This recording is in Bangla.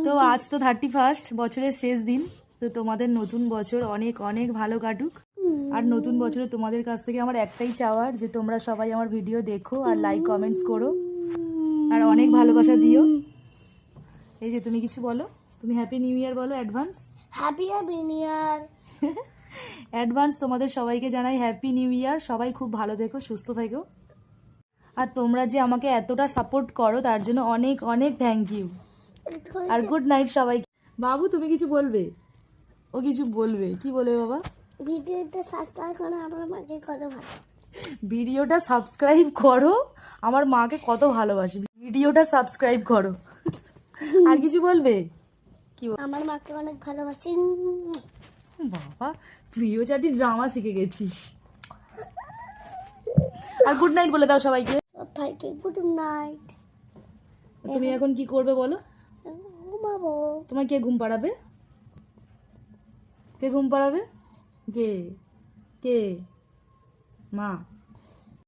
তো আজ তো 31 বছরের শেষ দিন, তো তোমাদের নতুন বছর অনেক অনেক ভালো কাটুক। আর নতুন বছরে তোমাদের কাছ থেকে আমার একটাই চাওয়ার, যে তোমরা সবাই আমার ভিডিও দেখো আর লাইক কমেন্টস করো আর অনেক ভালোবাসা দিও। এই যে তুমি কিছু বলো, তুমি হ্যাপি নিউ ইয়ার বলো advance. Happy new year. Advance তোমাদের সবাইকে জানাই হ্যাপি নিউ ইয়ার। সবাই খুব ভালো থেকো, সুস্থ থেকো। আর তোমরা যে আমাকে এতটা সাপোর্ট করো তার জন্য অনেক অনেক থ্যাংক ইউ। আর গুড নাইট সবাইকে। বাবু তুমি কিছু বলবে? ও কিছু বলবে, কি বলবে বাবা? ভিডিওটা সাবস্ক্রাইব করো, আমার মাকে কত ভালো। ভিডিওটা সাবস্ক্রাইব করো, আমার মাকে কত ভালোবাসি। ভিডিওটা সাবস্ক্রাইব করো। আর কিছু বলবে? কি আমার মাকে অনেক ভালোবাসি। বাবা তুইও চাটি ড্রামা শিখে গেছিস। আর গুড নাইট বলে দাও সবাইকে। সবাইকে গুড নাইট। তুমি এখন কি করবে বলো? ঘুমাবো। তোমার কে ঘুম পাড়াবে? কে ঘুম পাড়াবে? কে কে? মা।